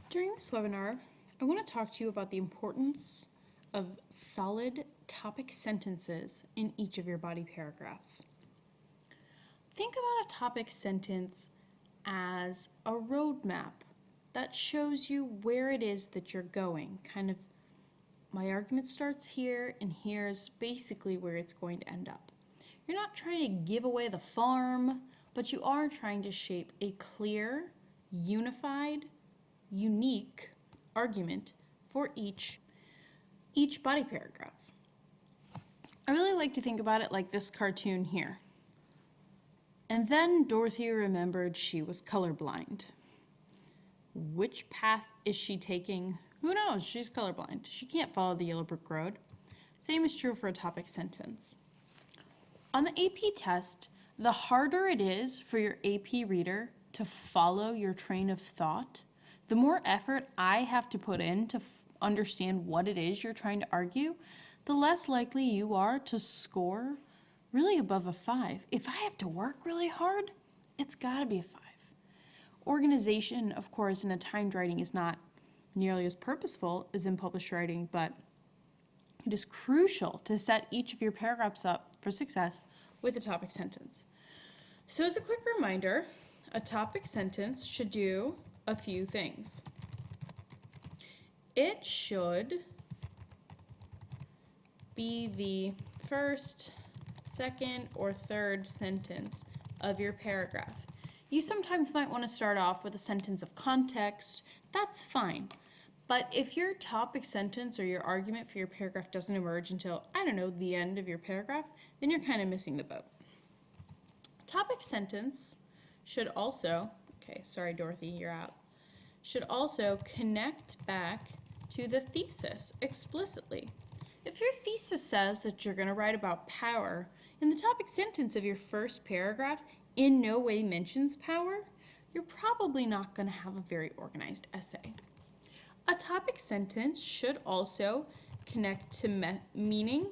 During this webinar, I want to talk to you about the importance of solid topic sentences in each of your body paragraphs. Think about a topic sentence as a roadmap that shows you where it is that you're going. Kind of, my argument starts here, and here's basically where it's going to end up. You're not trying to give away the farm, but you are trying to shape a clear, unified, unique argument for each body paragraph. I really like to think about it like this cartoon here. And then Dorothy remembered she was colorblind. Which path is she taking? Who knows? She's colorblind. She can't follow the yellow brick road. Same is true for a topic sentence. On the AP test, the harder it is for your AP reader to follow your train of thought, the more effort I have to put in to understand what it is you're trying to argue, the less likely you are to score really above a 5. If I have to work really hard, it's gotta be a 5. Organization, of course, in a timed writing is not nearly as purposeful as in published writing, but it is crucial to set each of your paragraphs up for success with a topic sentence. So as a quick reminder, a topic sentence should do a few things. It should be the first, second, or third sentence of your paragraph. You sometimes might want to start off with a sentence of context. That's fine. But if your topic sentence or your argument for your paragraph doesn't emerge until, I don't know, the end of your paragraph, then you're kind of missing the boat. Topic sentence should also, okay, sorry Dorothy, you're out, should also connect back to the thesis explicitly. If your thesis says that you're going to write about power, and the topic sentence of your first paragraph in no way mentions power, you're probably not going to have a very organized essay. A topic sentence should also connect to meaning,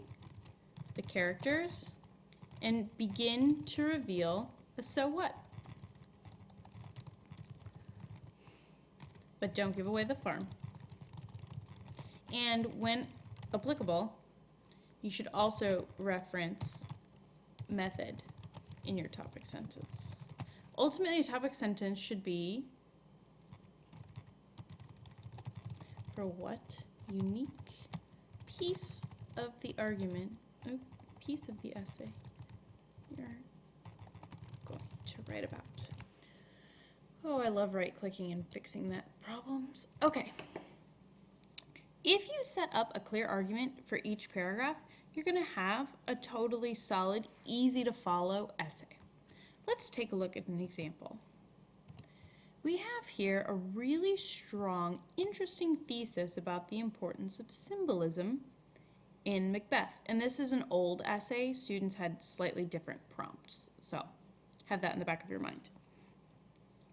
the characters, and begin to reveal the so what. But don't give away the farm. And when applicable, you should also reference method in your topic sentence. Ultimately, a topic sentence should be for what unique piece of the argument, piece of the essay you're going to write about. Oh, I love right-clicking and fixing that problems. Okay. If you set up a clear argument for each paragraph, you're going to have a totally solid, easy to follow essay. Let's take a look at an example. We have here a really strong, interesting thesis about the importance of symbolism in Macbeth. And this is an old essay. Students had slightly different prompts, so have that in the back of your mind.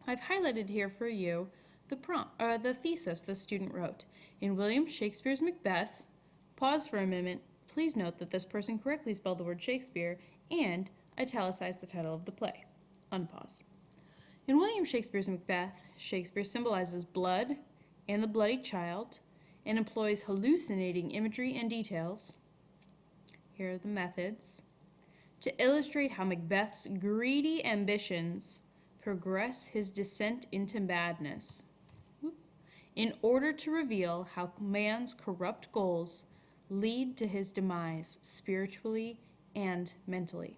I've highlighted here for you the thesis the student wrote. In William Shakespeare's Macbeth, pause for a moment. Please note that this person correctly spelled the word Shakespeare and italicized the title of the play. Unpause. In William Shakespeare's Macbeth, Shakespeare symbolizes blood and the bloody child and employs hallucinating imagery and details. Here are the methods to illustrate how Macbeth's greedy ambitions progress his descent into madness, in order to reveal how man's corrupt goals lead to his demise spiritually and mentally.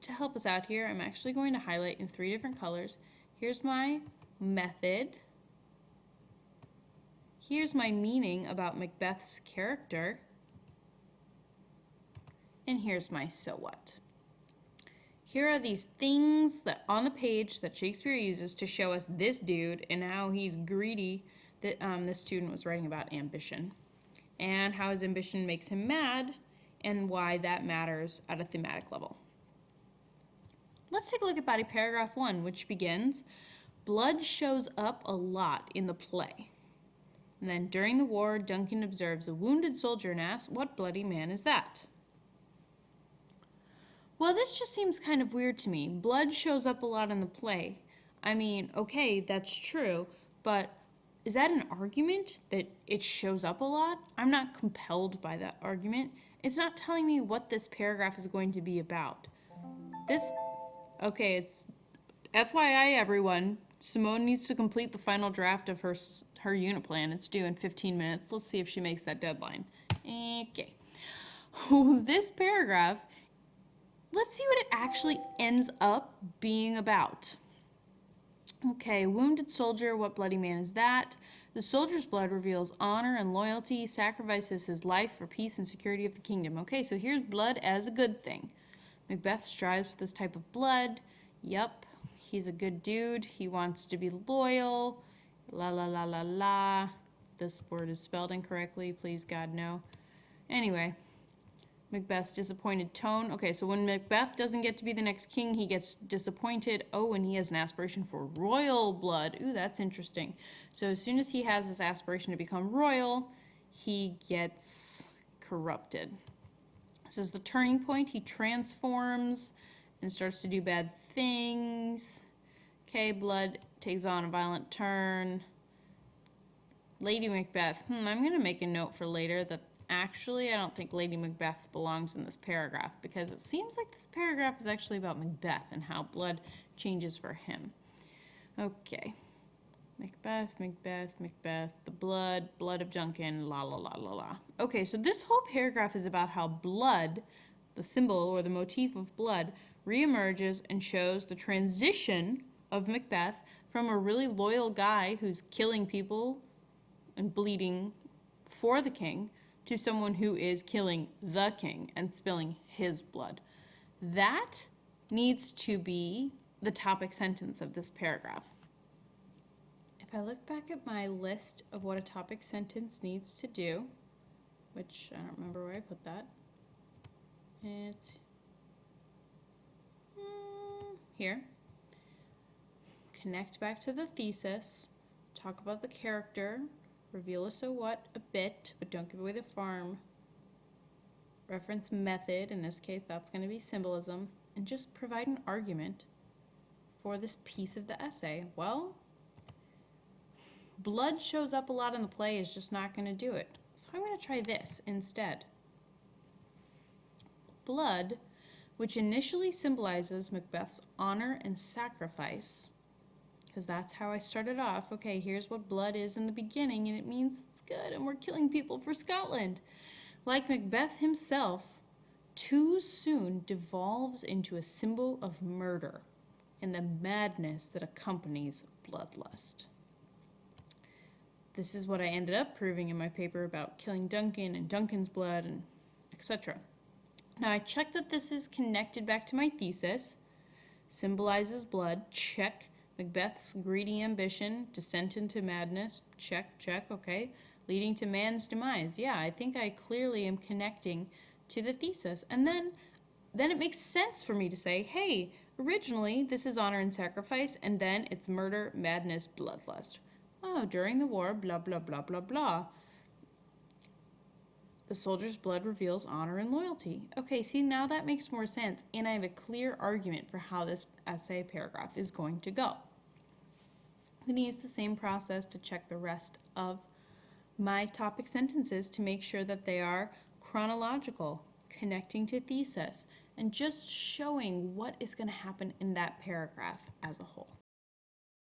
To help us out here, I'm actually going to highlight in 3 different colors. Here's my method. Here's my meaning about Macbeth's character. And here's my so what. Here are these things that on the page that Shakespeare uses to show us this dude and how he's greedy. That this student was writing about ambition and how his ambition makes him mad and why that matters at a thematic level. Let's take a look at body paragraph 1, which begins, blood shows up a lot in the play. And then during the war, Duncan observes a wounded soldier and asks, what bloody man is that? Well, this just seems kind of weird to me. Blood shows up a lot in the play. I mean, okay, that's true, but is that an argument that it shows up a lot? I'm not compelled by that argument. It's not telling me what this paragraph is going to be about. Okay, it's FYI everyone, Simone needs to complete the final draft of her unit plan. It's due in 15 minutes. Let's see if she makes that deadline. Okay. This paragraph, let's see what it actually ends up being about. Okay, wounded soldier, what bloody man is that? The soldier's blood reveals honor and loyalty, sacrifices his life for peace and security of the kingdom. Okay, so here's blood as a good thing. Macbeth strives for this type of blood. Yep, he's a good dude. He wants to be loyal. La la la la la. This word is spelled incorrectly. Please, God, no. Anyway, Macbeth's disappointed tone. Okay, so when Macbeth doesn't get to be the next king, he gets disappointed. Oh, and he has an aspiration for royal blood. Ooh, that's interesting. So as soon as he has this aspiration to become royal, he gets corrupted. This is the turning point. He transforms and starts to do bad things. Okay, blood takes on a violent turn. Lady Macbeth. I'm going to make a note for later that actually, I don't think Lady Macbeth belongs in this paragraph because it seems like this paragraph is actually about Macbeth and how blood changes for him. Okay. Macbeth, Macbeth, Macbeth, the blood of Duncan, la la la la la. Okay, so this whole paragraph is about how blood, the symbol or the motif of blood, reemerges and shows the transition of Macbeth from a really loyal guy who's killing people and bleeding for the king to someone who is killing the king and spilling his blood. That needs to be the topic sentence of this paragraph. If I look back at my list of what a topic sentence needs to do, which I don't remember where I put that, it's here. Connect back to the thesis, talk about the character, reveal a so what a bit, but don't give away the farm. Reference method, in this case that's going to be symbolism, and just provide an argument for this piece of the essay. Well, blood shows up a lot in the play is just not going to do it. So I'm going to try this instead. Blood, which initially symbolizes Macbeth's honor and sacrifice, because that's how I started off. Okay, here's what blood is in the beginning, and it means it's good, and we're killing people for Scotland. Like Macbeth himself, too soon devolves into a symbol of murder and the madness that accompanies bloodlust. This is what I ended up proving in my paper about killing Duncan and Duncan's blood, and etc. Now I checked that this is connected back to my thesis. Symbolizes blood, check. Macbeth's greedy ambition, descent into madness, check, check, okay. Leading to man's demise. Yeah, I think I clearly am connecting to the thesis. And then it makes sense for me to say, hey, originally this is honor and sacrifice, and then it's murder, madness, bloodlust. Oh, during the war, blah, blah, blah, blah, blah. The soldier's blood reveals honor and loyalty. Okay, see, now that makes more sense, and I have a clear argument for how this essay paragraph is going to go. I'm going to use the same process to check the rest of my topic sentences to make sure that they are chronological, connecting to thesis, and just showing what is going to happen in that paragraph as a whole.